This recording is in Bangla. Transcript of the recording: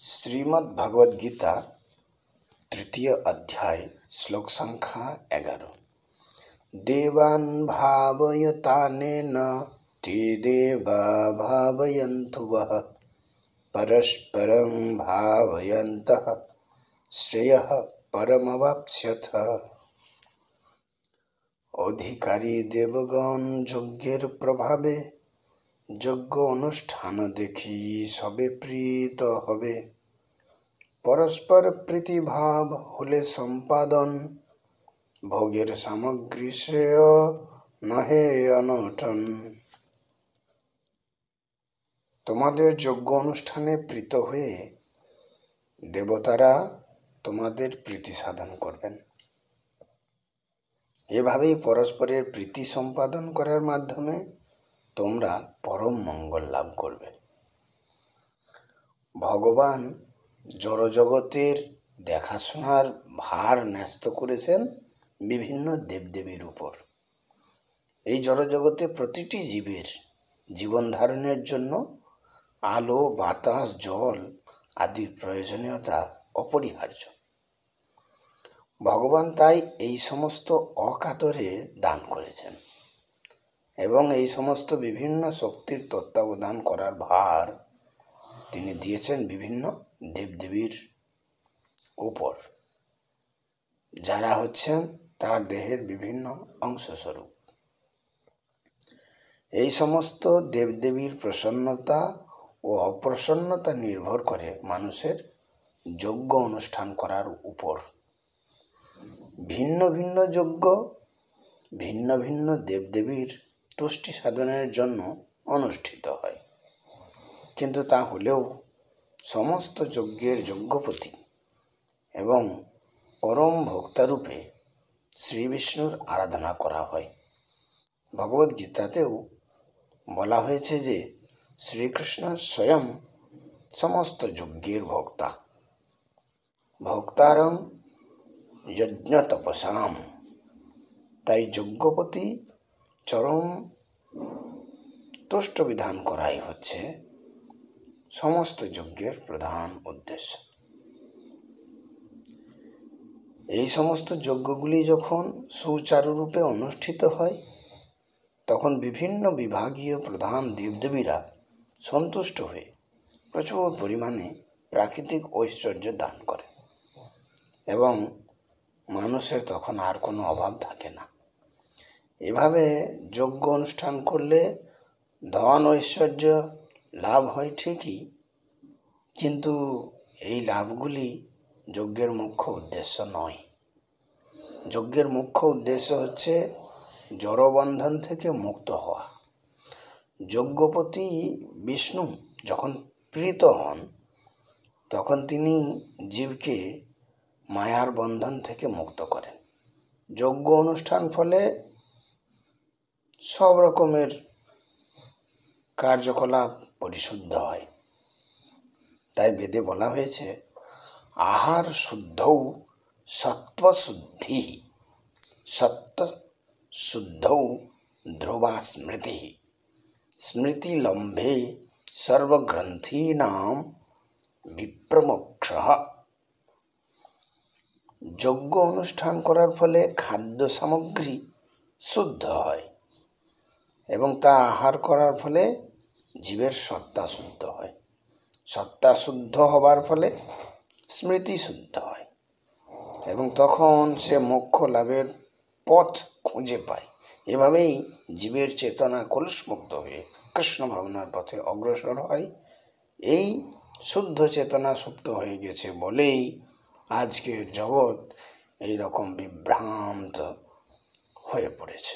श्रीमद् भगवद गीता तृतीय अध्याय श्लोक संख्या 11। देवान् भावयतानेन ते देवा भावयन्तु वः परस्परं भावयन्तः श्रेयः परमवाप्स्यथ। अधिकारी देवगण যজ্ঞের প্রভাবে যজ্ঞ অনুষ্ঠান দেখি সবে প্রীত হবে। পরস্পর প্রীতিভাব হলে সম্পাদন ভোগের সামগ্রী শ্রেয় নহে অনটন। তোমাদের যজ্ঞ অনুষ্ঠানে প্রীত হয়ে দেবতারা তোমাদের প্রীতি সাধন করবেন। এভাবেই পরস্পরের প্রীতি সম্পাদন করার মাধ্যমে তোমরা পরম মঙ্গল লাভ করবে। ভগবান জড়জগতের দেখাশোনার ভার ন্যস্ত করেছেন বিভিন্ন দেবদেবীর উপর। এই জড়জগতে প্রতিটি জীবের জীবন ধারণের জন্য আলো, বাতাস, জল আদির প্রয়োজনীয়তা অপরিহার্য। ভগবান তাই এই সমস্ত অকাতরে দান করেছেন এবং এই সমস্ত বিভিন্ন শক্তির তত্ত্বাবধান করার ভার তিনি দিয়েছেন বিভিন্ন দেবদেবীর উপর, যারা হচ্ছেন তার দেহের বিভিন্ন অংশস্বরূপ। এই সমস্ত দেবদেবীর প্রসন্নতা ও অপ্রসন্নতা নির্ভর করে মানুষের যজ্ঞ অনুষ্ঠান করার উপর। ভিন্ন ভিন্ন যজ্ঞ ভিন্ন ভিন্ন দেবদেবীর তুষ্টি সাধনের জন্য অনুষ্ঠিত হয়, কিন্তু তা হলেও সমস্ত যজ্ঞের যজ্ঞপতি এবং পরম ভোক্তারূপে শ্রী বিষ্ণুর আরাধনা করা হয়। ভগবদ গীতাতেও বলা হয়েছে যে শ্রীকৃষ্ণ স্বয়ং সমস্ত যজ্ঞের ভোক্তা। ভোক্তারং যজ্ঞ তপসাম। তাই যজ্ঞপতি চরম তুষ্ট বিধান করাই হচ্ছে সমস্ত যজ্ঞের প্রধান উদ্দেশ্য। এই সমস্ত যজ্ঞগুলি যখন সুচারুরূপে অনুষ্ঠিত হয় তখন বিভিন্ন বিভাগীয় প্রধান দেবদেবীরা সন্তুষ্ট হয়ে প্রচুর পরিমাণে প্রাকৃতিক ঐশ্বর্য দান করে এবং মানুষের তখন আর কোনো অভাব থাকে না। এভাবে যজ্ঞ অনুষ্ঠান করলে ধন ঐশ্বর্য লাভ হয় ঠিকই, কিন্তু এই লাভগুলি যজ্ঞের মুখ্য উদ্দেশ্য নয়। যজ্ঞের মুখ্য উদ্দেশ্য হচ্ছে জড়বন্ধন থেকে মুক্ত হওয়া। যজ্ঞপতি বিষ্ণু যখন প্রীত হন তখন তিনি জীবকে মায়ার বন্ধন থেকে মুক্ত করেন। যজ্ঞ অনুষ্ঠান ফলে সব রকমের কার্যকলাপ পরিশুদ্ধ হয়। তাই বেদে বলা হয়েছে আহার শুদ্ধৌ সত্ত্বশুদ্ধি, সত্ত্ব শুদ্ধৌ ধ্রুবা স্মৃতি, স্মৃতিলম্ভে সর্বগ্রন্থীনাম বিপ্রমোক্ষঃ। যজ্ঞ অনুষ্ঠান করার ফলে খাদ্য সামগ্রী শুদ্ধ হয় এবং তা আহার করার ফলে জীবের সত্তা শুদ্ধ হয়। সত্তা শুদ্ধ হবার ফলে স্মৃতি শুদ্ধ হয় এবং তখন সে মোক্ষ লাভের পথ খুঁজে পায়। এভাবেই জীবের চেতনা কলুষমুক্ত হয়ে কৃষ্ণ ভাবনার পথে অগ্রসর হয়। এই শুদ্ধ চেতনা সুপ্ত হয়ে গেছে বলেই আজকের জগৎ এইরকম বিভ্রান্ত হয়ে পড়েছে।